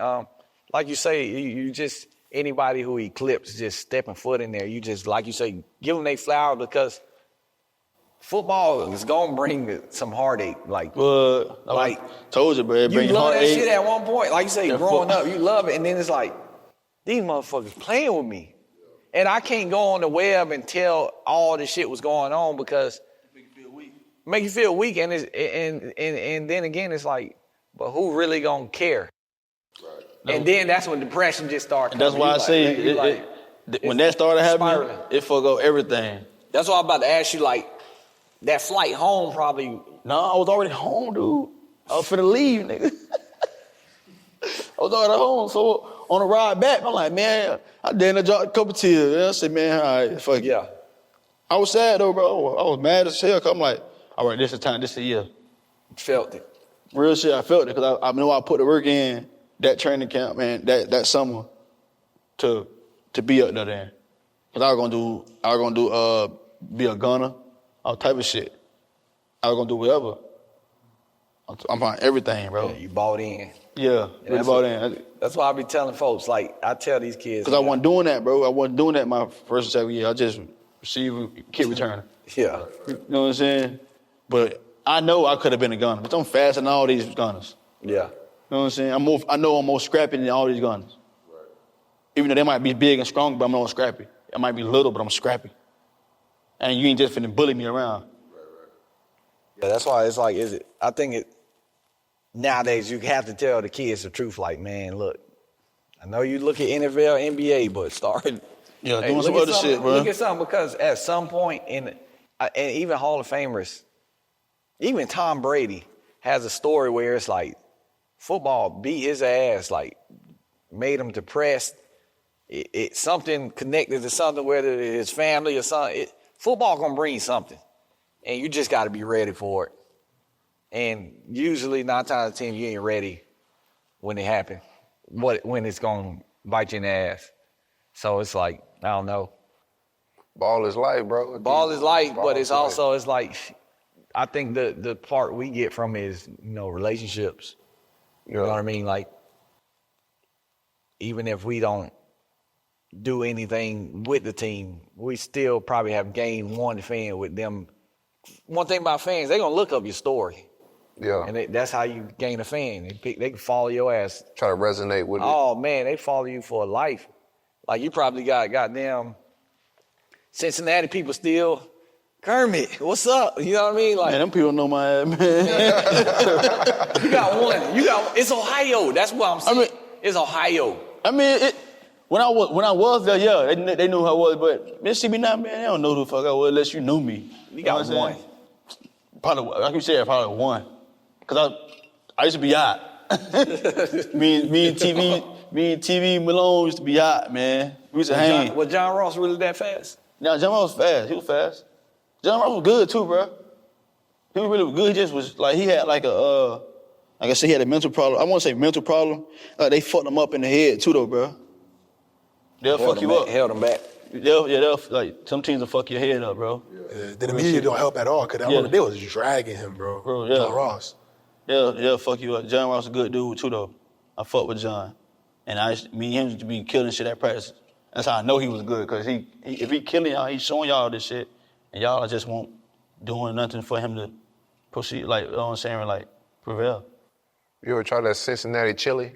you say, you just anybody who eclipses just stepping foot in there. You just like you say, give them their flower because football is gonna bring some heartache. Like I told you, bro. You love that shit at one point. Like you say, growing up, you love it, and then it's like these motherfuckers playing with me, and I can't go on the web and tell all the shit was going on because make you feel weak, and then again, it's like, but who really gonna care? Right. And then that's when depression just starts. That's why I say when that started happening, it forgo everything. That's why I'm about to ask you, like, that flight home probably. No, I was already home, dude. I was finna leave, nigga. I was already home, so on the ride back, I'm like, man, I didn't drop a couple tears. And I said, man, all right, fuck it. Yeah. I was sad though, bro. I was mad as hell. Cause I'm like, all right, this is time, this is the year. Felt it. Real shit, I felt it because I know I put the work in that training camp, man, that summer to be up there then. Cause I was gonna do be a gunner, all type of shit. I was gonna do whatever. I'm buying everything, bro. Yeah, you bought in. Yeah, really bought in. That's why I be telling folks, like, I tell these kids. Because I wasn't doing that, bro. I wasn't doing that my first and second year. I just received kid returner. Yeah. You know what I'm saying? But I know I could have been a gunner. But I'm faster than all these gunners. Yeah. You know what I'm saying? I know I'm more scrappy than all these gunners. Right. Even though they might be big and strong, but I'm not scrappy. I might be little, but I'm scrappy. And you ain't just finna bully me around. Right. Yeah, that's why it's like, I think nowadays you have to tell the kids the truth. Like, man, look, I know you look at NFL, NBA, but start doing some other shit, bro. Look at something, because at some point and even Hall of Famers, even Tom Brady has a story where it's like football beat his ass, like made him depressed. It something connected to something, whether it's his family or something. Football gonna bring something, and you just got to be ready for it. And usually 9 times out of 10, you ain't ready when it happens, when it's gonna bite you in the ass. So it's like, I don't know. Ball is life, bro. Ball is life, but it's also, it's like, I think the part we get from it is, do anything with the team, we still probably have gained one fan with them. One thing about fans, they're going to look up your story. Yeah. And that's how you gain a fan. They can follow your ass. Try to resonate with it. Oh, man, they follow you for life. Like, you probably got goddamn Cincinnati people still, Kermit, what's up? You know what I mean? Like, Man, them people know my ass, man. you got one. It's Ohio. That's what I'm saying. It's Ohio. I mean, when I was there, yeah, they knew who I was, but man, see me now, man, they don't know who the fuck I was unless you knew me. You got one. Probably, like you said, probably one. Cause I used to be hot. me and TV Malone used to be hot, man. We used to hang. Was John Ross really that fast? Nah, John Ross was fast. He was fast. John Ross was good too, bro. He was really good. He just was like, he had like like I said, he had a mental problem. I won't say mental problem. They fucked him up in the head too, though, bro. They'll fuck you up. Held him back. They'll like some teams will fuck your head up, bro. Yeah, then the media don't help at all because they was dragging him, bro. Yeah. John Ross. They'll fuck you up. John Ross a good dude too, though. I fuck with John, and me and him to be killing shit at practice. That's how I know he was good, because if he killing y'all, he's showing y'all this shit, and y'all just won't doing nothing for him to proceed, like, you know what I'm saying, like, prevail. You ever try that Cincinnati chili?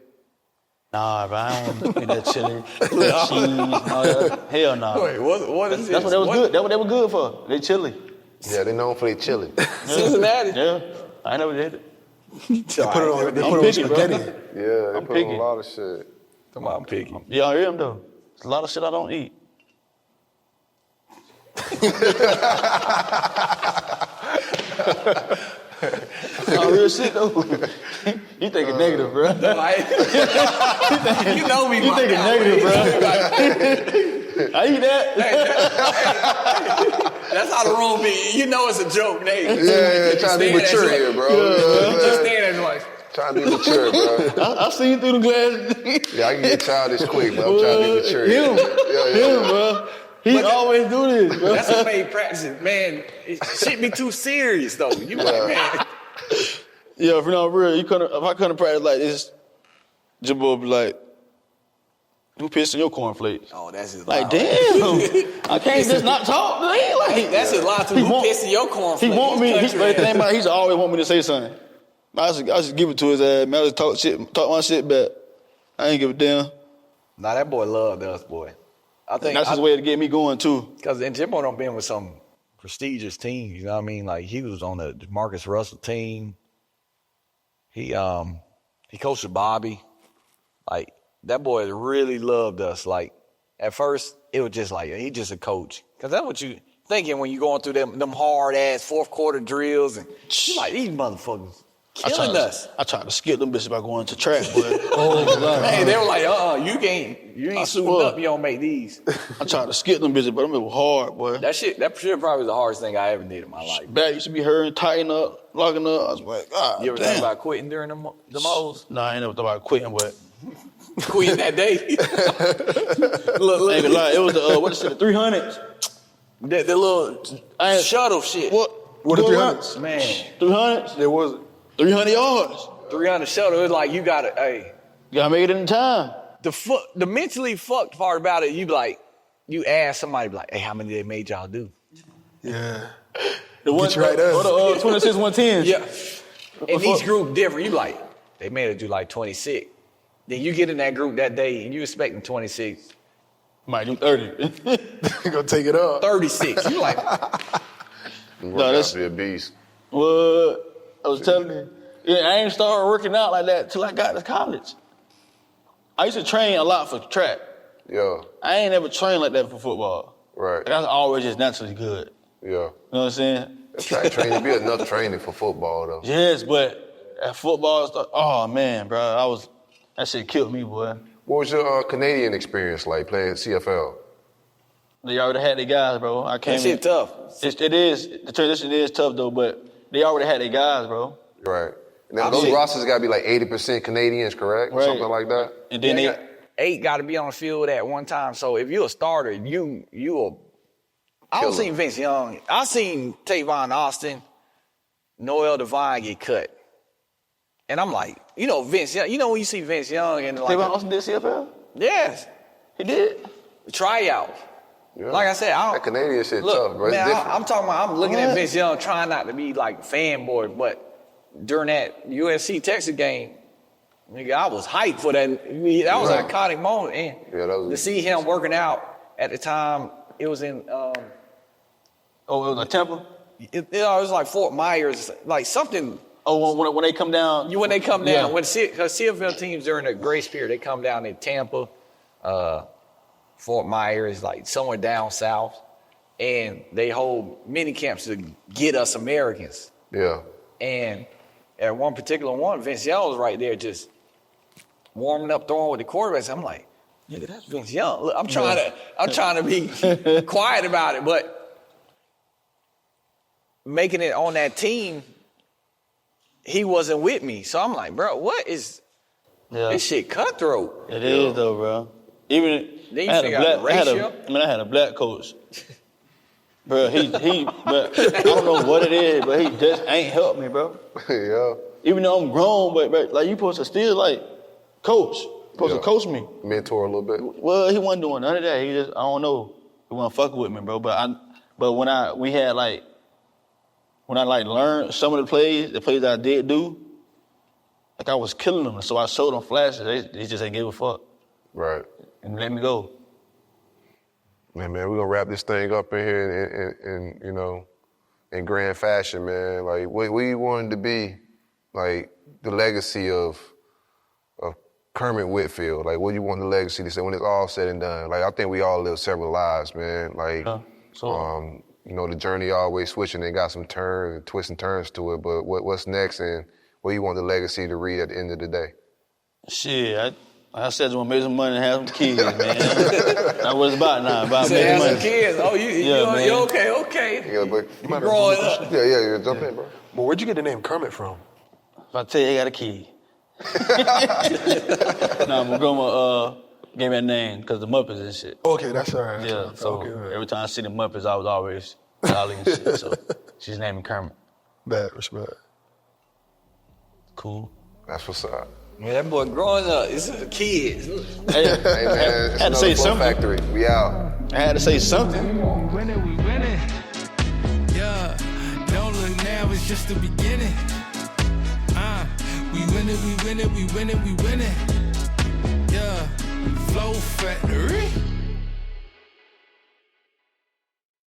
Nah, bro, I don't eat that chili, cheese, and all that. Hell nah. Wait, what is this? That's what they was good. That's what they were good for. They chili. Yeah, they known for their chili. Cincinnati? Yeah, I never did it. They put it on spaghetti. Yeah, they put picky. on a lot of shit. Come on, I'm picky. Yeah, I am though. There's a lot of shit I don't eat. No, real shit though. You thinking negative, bro. You know me, You thinking negative, bro. I eat that. That's how the room be. You know it's a joke, Nate. Yeah, trying to be mature here, bro. You just stand there like, Trying to be mature, bro. I see you through the glass. Yeah, I can get childish quick, but I'm trying to be mature. Him, bro. He always do this, bro. that's what made practicing, man. It shit be too serious though. You like, man. Yeah, if you're not real, if I couldn't practice like this, Jimbo would be like, who pissed in your cornflakes? Oh, that's his Like, lie. damn. I can't just not talk. Like, That's his lie too. Who pissed in your cornflakes? He want me. Country But the ass. thing about it, he's always want me to say something. I just give it to his ass, man. I just talk my shit back. I ain't give a damn. Nah, that boy loved us, boy. I think That's his way to get me going too. Because Jimbo done been with some prestigious teams. You know what I mean? Like, he was on the Marcus Russell team. He coached with Bobby. Like, that boy really loved us. Like, at first, it was just like, he just a coach. Because that's what you thinking when you going through them hard-ass fourth quarter drills. And you like, these motherfuckers killing us. I tried to skip them bitches by going to track, but Hey, they were like, you ain't suiting up, you don't make these. I tried to skip them bitches, but them was hard, boy. That shit probably was the hardest thing I ever did in my life. Back used to be hurting, tighten up, locking up. I was like, God You ever damn. think about quitting during the O's? Nah, I ain't never thought about quitting, but Quitting that day? look, I ain't gonna lie, it was the, what is it, the 300s? the little shuttle shit. What are the 300s? Man, 300s? There was 300 yards. 300 shuttle, it's like you gotta, hey. You gotta make it in time. The mentally fucked part about it, you ask somebody, like, hey, how many they made y'all do? yeah. The one Get you right there. Or the 26 110s. Yeah. And each group different. You like, they made it do like 26. Then you get in that group that day and you expecting 26. Might do 30. You gonna take it up. 36. You like, that's be a beast. What? I was telling you. Yeah, I ain't started working out like that till I got to college. I used to train a lot for track. Yeah. I ain't ever trained like that for football. Right. That's always just naturally good. Yeah. You know what I'm saying? Track training be enough training for football though. Yes, but at football stuff, oh man, bro, that shit killed me, boy. What was your Canadian experience like playing CFL? They already had their guys, bro. I came that shit tough. It is. The transition is tough though, but they already had their guys, bro. Right. Now those rosters got to be like 80% Canadians, correct? Or Right. something like that. And then 8 got to be on the field at one time. So if you're a starter, you will. I don't seen Vince Young. I seen Tavon Austin, Noel Devine get cut, and I'm like, Vince Young. You know when you see Vince Young and like, Tavon Austin did CFL? yes, He did. tryout. Yeah. Like I said, that Canadian shit tough, bro. Man, I'm talking about, I'm looking at Vince Young trying not to be like fanboy, but during that USC Texas game, nigga, I was hyped for that. That was an iconic moment. And to see him working out at the time, it was in... it was a Temple? It was like Fort Myers, like something... Oh, when they come down? When they come down. Because CFL teams during the grace period, they come down in Tampa, Fort Myers, like somewhere down south, and they hold mini camps to get us Americans. Yeah. And at one particular one, Vince Young was right there just warming up, throwing with the quarterbacks. I'm like, nigga, that's Vince Young. Look, I'm trying to be quiet about it, but making it on that team, he wasn't with me. So I'm like, bro, what is this shit cutthroat? It is though, bro. Even then you figure out the ratio. I had a black coach. Bro, but I don't know what it is, but he just ain't helped me, bro. Yeah. Even though I'm grown, but like you supposed to still like coach. Supposed to coach me. Mentor a little bit. Well, he wasn't doing none of that. He just, I don't know. He wasn't fucking with me, bro. But when I learned some of the plays I did do, like I was killing them. So I showed them flashes. They just ain't give a fuck. Right. And let me go. Man, we're gonna wrap this thing up in here in grand fashion, man. Like what you wanted to be, like the legacy of Kermit Whitfield. Like what you want the legacy to say when it's all said and done. Like I think we all live several lives, man. Like the journey always switching. They got some turns and twists and turns to it. But what's next and what you want the legacy to read at the end of the day? Shit, I said I want to make some money and have some kids, man. That's what it's about now. About making money. Some kids. Oh, you okay. Yeah, but you growing up. Yeah, jump in, bro. Well, where'd you get the name Kermit from? If I tell you, I got a kid. My grandma gave me that name because the Muppets and shit. Okay, that's all right. Yeah, so every time I see the Muppets, I was always jolly and shit. So she's named me Kermit. Bad respect. Cool. That's what's up. Yeah, that boy growing up, it's a kid. Hey man, it's had to say Flo something. Factory. We out. I had to say something. We winning. Yeah, don't look now, it's just the beginning. We winning. Yeah, Flo Factory.